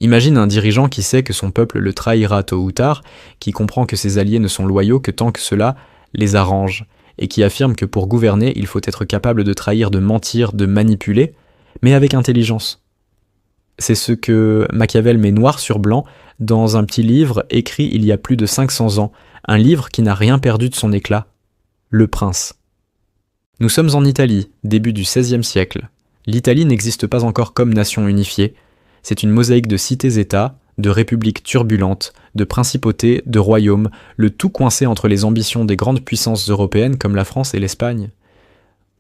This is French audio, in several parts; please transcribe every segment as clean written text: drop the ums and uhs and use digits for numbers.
Imagine un dirigeant qui sait que son peuple le trahira tôt ou tard, qui comprend que ses alliés ne sont loyaux que tant que cela les arrange, et qui affirme que pour gouverner, il faut être capable de trahir, de mentir, de manipuler, mais avec intelligence. C'est ce que Machiavel met noir sur blanc dans un petit livre écrit il y a plus de 500 ans, un livre qui n'a rien perdu de son éclat, Le Prince. Nous sommes en Italie, début du XVIe siècle. L'Italie n'existe pas encore comme nation unifiée. C'est une mosaïque de cités-États, de républiques turbulentes, de principautés, de royaumes, le tout coincé entre les ambitions des grandes puissances européennes comme la France et l'Espagne.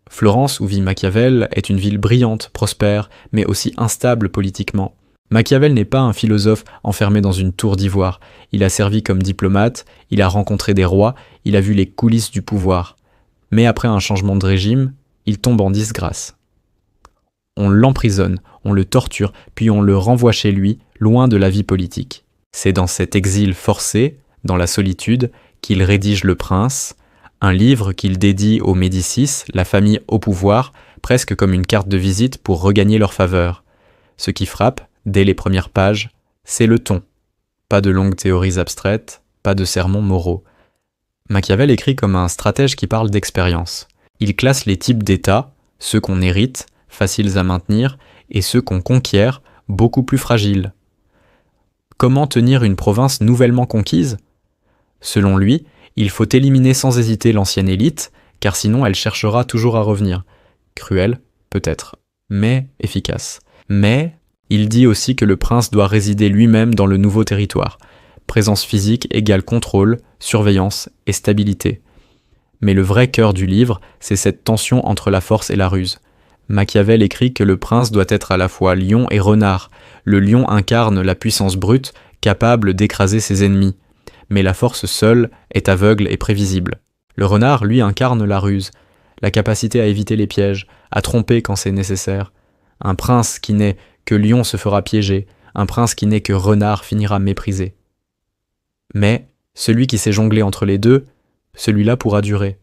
Florence, où vit Machiavel, est une ville brillante, prospère, mais aussi instable politiquement. Machiavel n'est pas un philosophe enfermé dans une tour d'ivoire. Il a servi comme diplomate, il a rencontré des rois, il a vu les coulisses du pouvoir. Mais après un changement de régime, il tombe en disgrâce. On l'emprisonne, on le torture, puis on le renvoie chez lui, loin de la vie politique. C'est dans cet exil forcé, dans la solitude, qu'il rédige Le Prince, un livre qu'il dédie aux Médicis, la famille au pouvoir, presque comme une carte de visite pour regagner leur faveur. Ce qui frappe, dès les premières pages, c'est le ton. Pas de longues théories abstraites, pas de sermons moraux. Machiavel écrit comme un stratège qui parle d'expérience. Il classe les types d'États, ceux qu'on hérite, faciles à maintenir, et ceux qu'on conquiert, beaucoup plus fragiles. Comment tenir une province nouvellement conquise ? Selon lui, il faut éliminer sans hésiter l'ancienne élite, car sinon elle cherchera toujours à revenir. Cruel, peut-être, mais efficace. Mais il dit aussi que le prince doit résider lui-même dans le nouveau territoire. Présence physique égale contrôle, surveillance et stabilité. Mais le vrai cœur du livre, c'est cette tension entre la force et la ruse. Machiavel écrit que le prince doit être à la fois lion et renard. Le lion incarne la puissance brute, capable d'écraser ses ennemis. Mais la force seule est aveugle et prévisible. Le renard, lui, incarne la ruse, la capacité à éviter les pièges, à tromper quand c'est nécessaire. Un prince qui n'est que lion se fera piéger, un prince qui n'est que renard finira méprisé. Mais celui qui sait jongler entre les deux, celui-là pourra durer.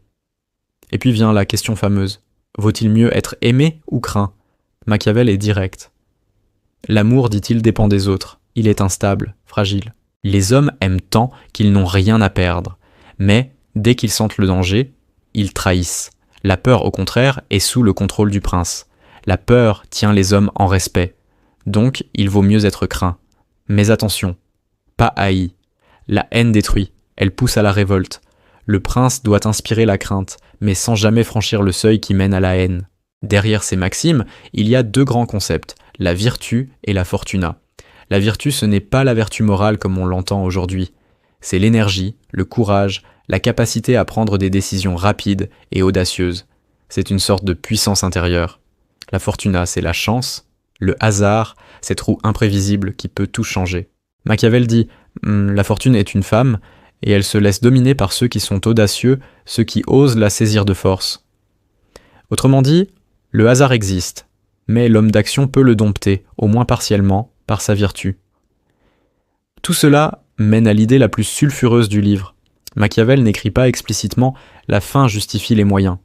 Et puis vient la question fameuse. Vaut-il mieux être aimé ou craint ? Machiavel est direct. L'amour, dit-il, dépend des autres. Il est instable, fragile. Les hommes aiment tant qu'ils n'ont rien à perdre. Mais, dès qu'ils sentent le danger, ils trahissent. La peur, au contraire, est sous le contrôle du prince. La peur tient les hommes en respect. Donc, il vaut mieux être craint. Mais attention, pas haï. La haine détruit, elle pousse à la révolte. Le prince doit inspirer la crainte, mais sans jamais franchir le seuil qui mène à la haine. Derrière ces maximes, il y a deux grands concepts, la vertu et la fortuna. La vertu, ce n'est pas la vertu morale comme on l'entend aujourd'hui. C'est l'énergie, le courage, la capacité à prendre des décisions rapides et audacieuses. C'est une sorte de puissance intérieure. La fortuna, c'est la chance, le hasard, cette roue imprévisible qui peut tout changer. Machiavel dit « La fortune est une femme », et elle se laisse dominer par ceux qui sont audacieux, ceux qui osent la saisir de force. Autrement dit, le hasard existe, mais l'homme d'action peut le dompter, au moins partiellement, par sa vertu. Tout cela mène à l'idée la plus sulfureuse du livre. Machiavel n'écrit pas explicitement « la fin justifie les moyens »,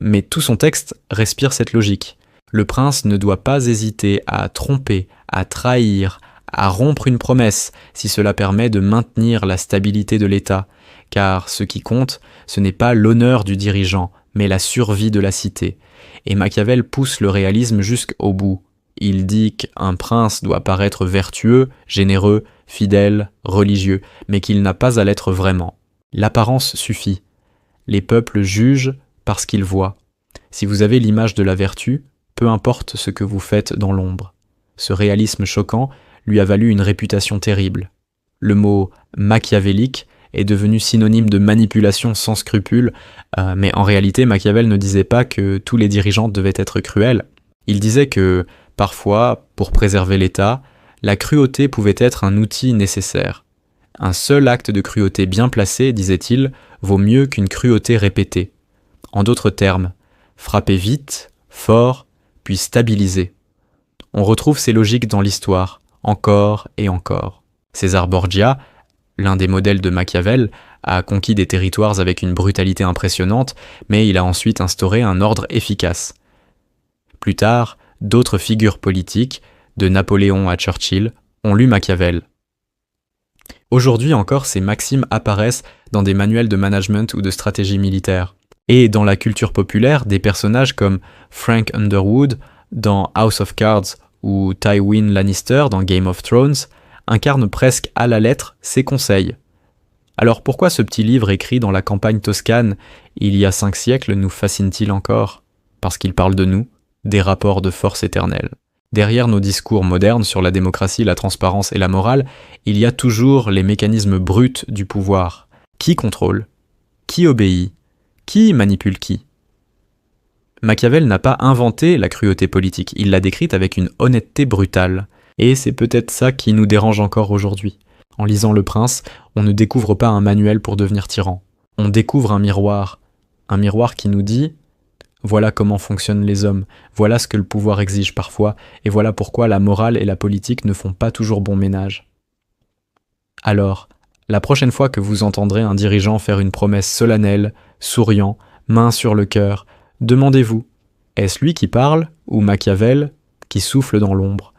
mais tout son texte respire cette logique. Le prince ne doit pas hésiter à tromper, à trahir, à rompre une promesse, si cela permet de maintenir la stabilité de l'État, car ce qui compte, ce n'est pas l'honneur du dirigeant, mais la survie de la cité. Et Machiavel pousse le réalisme jusqu'au bout. Il dit qu'un prince doit paraître vertueux, généreux, fidèle, religieux, mais qu'il n'a pas à l'être vraiment. L'apparence suffit. Les peuples jugent parce qu'ils voient. Si vous avez l'image de la vertu, peu importe ce que vous faites dans l'ombre. Ce réalisme choquant lui a valu une réputation terrible. Le mot machiavélique est devenu synonyme de manipulation sans scrupule, mais en réalité Machiavel ne disait pas que tous les dirigeants devaient être cruels. Il disait que, parfois, pour préserver l'État, la cruauté pouvait être un outil nécessaire. Un seul acte de cruauté bien placé, disait-il, vaut mieux qu'une cruauté répétée. En d'autres termes, frapper vite, fort, puis stabiliser. On retrouve ces logiques dans l'histoire, encore et encore. César Borgia, l'un des modèles de Machiavel, a conquis des territoires avec une brutalité impressionnante, mais il a ensuite instauré un ordre efficace. Plus tard, d'autres figures politiques, de Napoléon à Churchill, ont lu Machiavel. Aujourd'hui encore, ces maximes apparaissent dans des manuels de management ou de stratégie militaire. Et dans la culture populaire, des personnages comme Frank Underwood dans House of Cards ou Tywin Lannister dans Game of Thrones incarnent presque à la lettre ces conseils. Alors pourquoi ce petit livre écrit dans la campagne toscane il y a 5 siècles nous fascine-t-il encore ? Parce qu'il parle de nous, des rapports de force éternels. Derrière nos discours modernes sur la démocratie, la transparence et la morale, il y a toujours les mécanismes bruts du pouvoir. Qui contrôle ? Qui obéit ? Qui manipule qui ? Machiavel n'a pas inventé la cruauté politique, il l'a décrite avec une honnêteté brutale. Et c'est peut-être ça qui nous dérange encore aujourd'hui. En lisant Le Prince, on ne découvre pas un manuel pour devenir tyran. On découvre un miroir qui nous dit « Voilà comment fonctionnent les hommes, voilà ce que le pouvoir exige parfois, et voilà pourquoi la morale et la politique ne font pas toujours bon ménage. » Alors, la prochaine fois que vous entendrez un dirigeant faire une promesse solennelle, souriant, main sur le cœur, demandez-vous, est-ce lui qui parle ou Machiavel qui souffle dans l'ombre ?